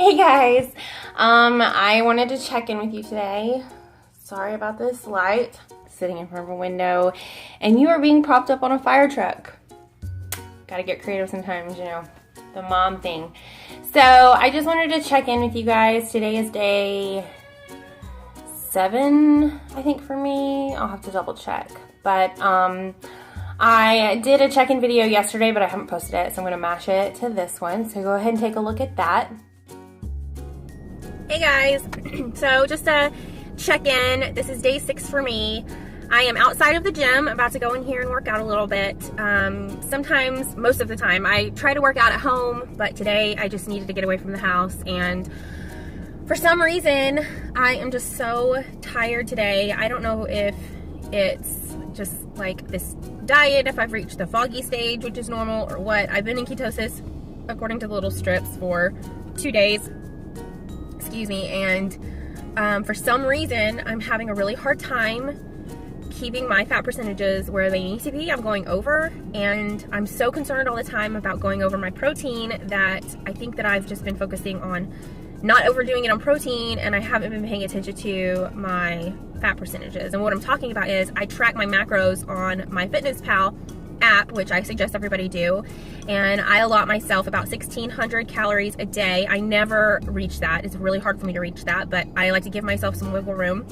Hey guys, I wanted to check in with you today. Sorry about this light. Sitting in front of a window and you are being propped up on a fire truck. Gotta get creative sometimes, you know, the mom thing. So I just wanted to check in with you guys. Today is day 7, I think, for me. I'll have to double check. But I did a check-in video yesterday, but I haven't posted it, so I'm gonna mash it to this one. So go ahead and take a look at that. Hey guys, so just a check-in. This is day 6 for me. I am outside of the gym, about to go in here and work out a little bit. Sometimes, most of the time, I try to work out at home, but today I just needed to get away from the house, and for some reason, I am just so tired today. I don't know if it's just like this diet, if I've reached the foggy stage, which is normal, or what. I've been in ketosis, according to the little strips, for 2 days. Excuse me, and for some reason I'm having a really hard time keeping my fat percentages where they need to be. I'm going over, and I'm so concerned all the time about going over my protein that I think that I've just been focusing on not overdoing it on protein, and I haven't been paying attention to my fat percentages. And what I'm talking about is I track my macros on MyFitnessPal app, which I suggest everybody do, and I allot myself about 1,600 calories a day. I never reach that. It's really hard for me to reach that, but I like to give myself some wiggle room,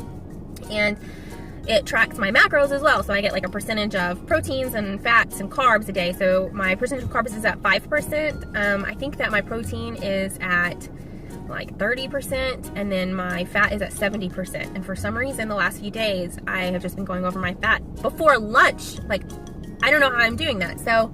and it tracks my macros as well. So I get like a percentage of proteins and fats and carbs a day. So my percentage of carbs is at 5%. I think that my protein is at like 30%, and then my fat is at 70%. And for some reason, the last few days, I have just been going over my fat before lunch. Like, I don't know how I'm doing that. So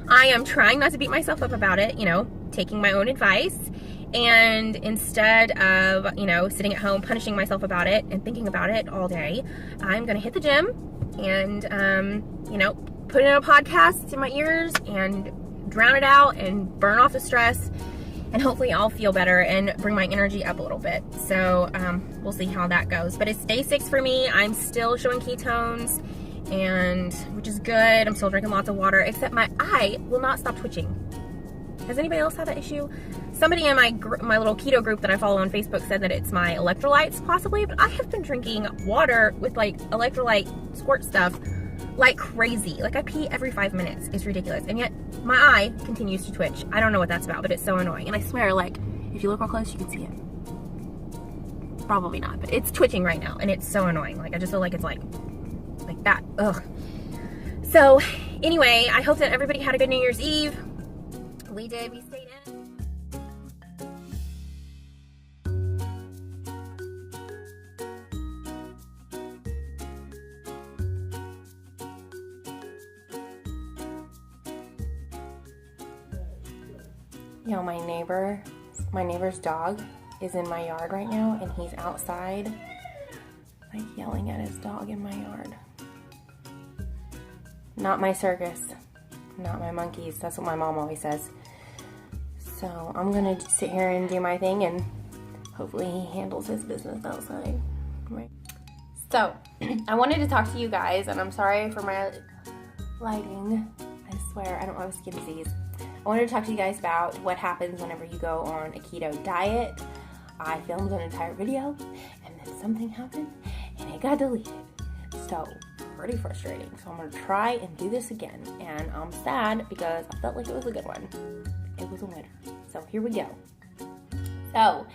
I am trying not to beat myself up about it, you know, taking my own advice. And instead of, you know, sitting at home punishing myself about it and thinking about it all day, I'm going to hit the gym and, you know, put in a podcast in my ears and drown it out and burn off the stress. And hopefully I'll feel better and bring my energy up a little bit. So we'll see how that goes. But it's day 6 for me. I'm still showing ketones, and which is good. I'm still drinking lots of water, except my eye will not stop twitching. Has anybody else had that issue? Somebody in my little keto group that I follow on Facebook said that it's my electrolytes possibly, but I have been drinking water with like electrolyte squirt stuff like crazy. Like I pee every 5 minutes. It's ridiculous. And yet my eye continues to twitch. I don't know what that's about, but it's so annoying. And I swear, like, if you look real close, you can see it. Probably not, but it's twitching right now, and it's so annoying. Like, I just feel like it's like that. Ugh. So anyway, I hope that everybody had a good New Year's Eve. We did. We stayed in. Yo, my neighbor's dog is in my yard right now, and he's outside, like, yelling at his dog in my yard. Not my circus, not my monkeys. That's what my mom always says. So I'm gonna sit here and do my thing, and hopefully he handles his business outside. Right. So I wanted to talk to you guys, and I'm sorry for my lighting. I swear, I don't have a skin disease. I wanted to talk to you guys about what happens whenever you go on a keto diet. I filmed an entire video, and then something happened, and it got deleted. So, pretty frustrating. So I'm going to try and do this again, and I'm sad because I felt like it was a good one. It was a winner. So here we go. So,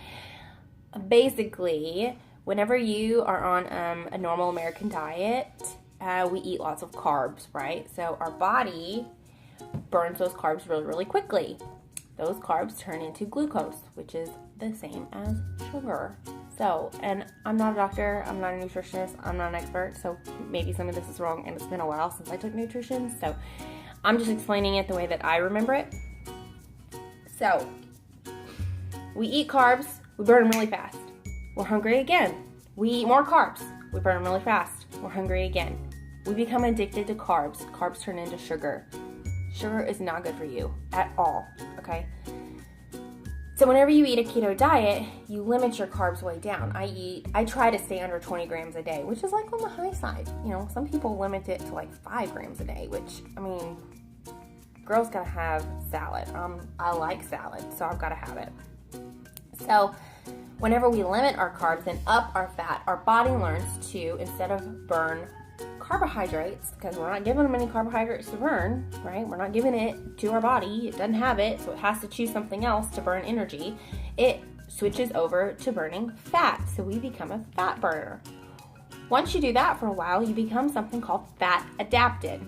basically, whenever you are on a normal American diet, we eat lots of carbs, right? So our body burns those carbs really, really quickly. Those carbs turn into glucose, which is the same as sugar. So, and I'm not a doctor, I'm not a nutritionist, I'm not an expert, so maybe some of this is wrong, and it's been a while since I took nutrition, so I'm just explaining it the way that I remember it. So, we eat carbs, we burn them really fast. We're hungry again. We eat more carbs, we burn them really fast. We're hungry again. We become addicted to carbs. Carbs turn into sugar. Sugar is not good for you at all, okay? So whenever you eat a keto diet, you limit your carbs way down. I try to stay under 20 grams a day, which is like on the high side. You know, some people limit it to like 5 grams a day, which, I mean, girls gotta have salad. I like salad, so I've gotta have it. So whenever we limit our carbs and up our fat, our body learns to, instead of burn carbohydrates, because we're not giving them any carbohydrates to burn, right? We're not giving it to our body. It doesn't have it, so it has to choose something else to burn energy. It switches over to burning fat, so we become a fat burner. Once you do that for a while, you become something called fat adapted.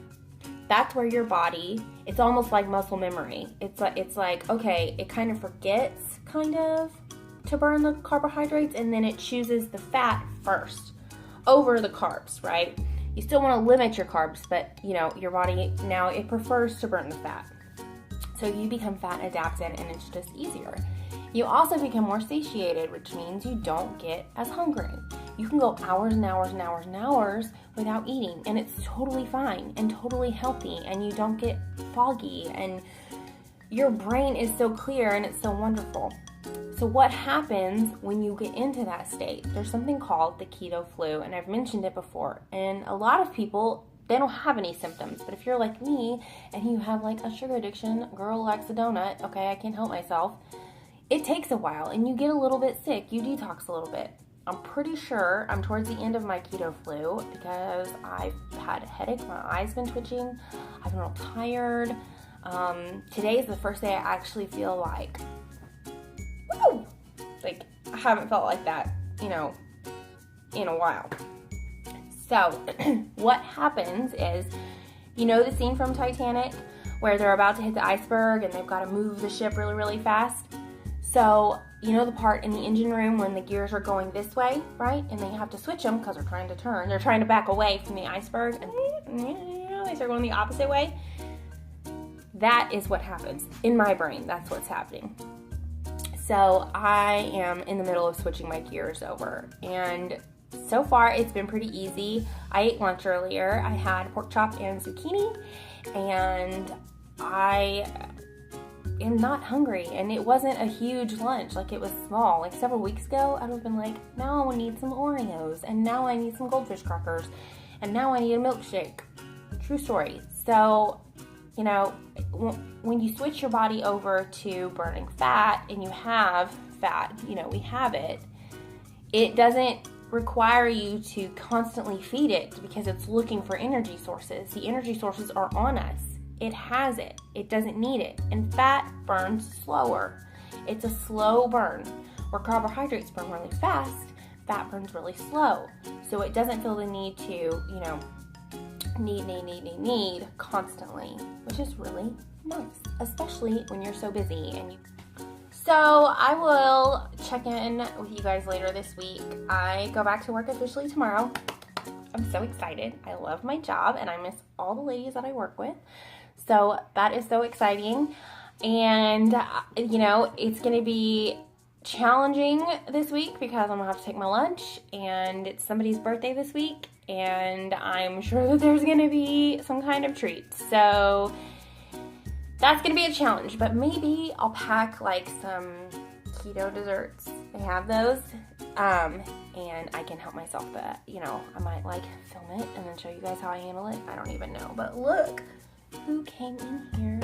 That's where your body, it's almost like muscle memory. It's like, okay, it kind of forgets, to burn the carbohydrates, and then it chooses the fat first over the carbs, right? You still want to limit your carbs, but your body now, it prefers to burn the fat. So you become fat adapted, and it's just easier. You also become more satiated, which means you don't get as hungry. You can go hours and hours and hours and hours without eating, and it's totally fine and totally healthy, and you don't get foggy, and your brain is so clear, and it's so wonderful. So what happens when you get into that state? There's something called the keto flu, and I've mentioned it before. And a lot of people, they don't have any symptoms. But if you're like me and you have like a sugar addiction, girl likes a donut, okay, I can't help myself, it takes a while and you get a little bit sick. You detox a little bit. I'm pretty sure I'm towards the end of my keto flu because I've had a headache, my eyes been twitching, I've been real tired. Today is the first day I actually feel like, woo! Like, I haven't felt like that, in a while. So, what happens is, the scene from Titanic where they're about to hit the iceberg and they've got to move the ship really, really fast? So, the part in the engine room when the gears are going this way, right? And they have to switch them because they're trying to turn. They're trying to back away from the iceberg, and they start going the opposite way. That is what happens in my brain. That's what's happening. So I am in the middle of switching my gears over, and so far it's been pretty easy. I ate lunch earlier. I had pork chop and zucchini, and I am not hungry, and it wasn't a huge lunch. Like, it was small. Like, several weeks ago, I would have been like, now I need some Oreos, and now I need some goldfish crackers, and now I need a milkshake. True story. So, when you switch your body over to burning fat, and you have fat, we have it, it doesn't require you to constantly feed it because it's looking for energy sources. The energy sources are on us. It has it. It doesn't need it. And fat burns slower. It's a slow burn. Where carbohydrates burn really fast, fat burns really slow. So it doesn't feel the need to, need constantly, which is really nice, especially when you're so busy. So I will check in with you guys later this week. I go back to work officially tomorrow. I'm so excited. I love my job, and I miss all the ladies that I work with. So that is so exciting. And, it's going to be challenging this week because I'm going to have to take my lunch, and it's somebody's birthday this week, and I'm sure that there's going to be some kind of treat. So that's going to be a challenge, but maybe I'll pack like some keto desserts. They have those. And I can help myself, but, I might film it and then show you guys how I handle it. I don't even know, but look who came in here.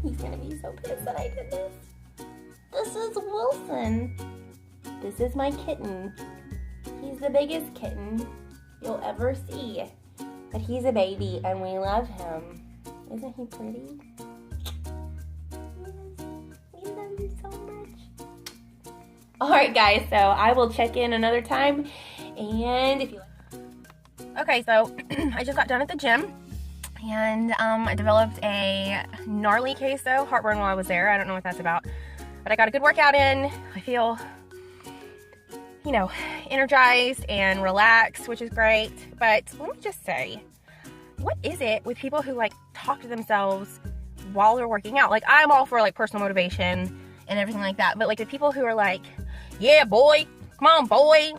He's gonna be so pissed that I did this. This is Wilson. This is my kitten. He's the biggest kitten you'll ever see, but he's a baby and we love him. Isn't he pretty? Yes, we love you so much. Alright guys, so I will check in another time, and if you like. Okay, so I just got done at the gym, and I developed a gnarly case of heartburn while I was there. I don't know what that's about, but I got a good workout in. I feel, energized and relaxed, which is great. But let me just say, what is it with people who talk to themselves while they're working out? I'm all for personal motivation and everything like that, but the people who are yeah, boy, come on, boy,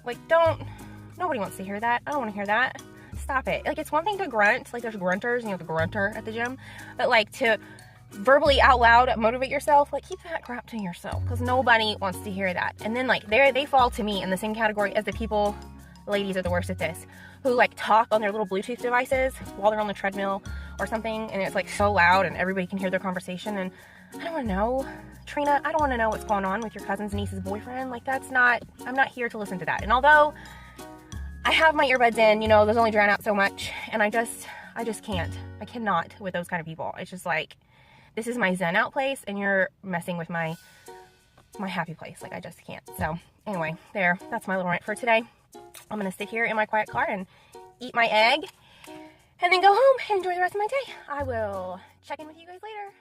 nobody wants to hear that. I don't want to hear that. Stop it. It's one thing to grunt, there's grunters, the grunter at the gym, but to verbally out loud motivate yourself, keep that crap to yourself, because nobody wants to hear that. And then they fall to me in the same category as the people, ladies are the worst at this, who talk on their little Bluetooth devices while they're on the treadmill or something, and it's so loud and everybody can hear their conversation, and I don't want to know. Trina, I don't want to know what's going on with your cousin's niece's boyfriend. Like, that's not, I'm not here to listen to that. And although I have my earbuds in, you know, those only drown out so much, and I just can't. I cannot with those kind of people. It's just like, this is my zen out place, and you're messing with my happy place. Like, I just can't. So anyway, there, that's my little rant for today. I'm gonna sit here in my quiet car and eat my egg, and then go home and enjoy the rest of my day. I will check in with you guys later.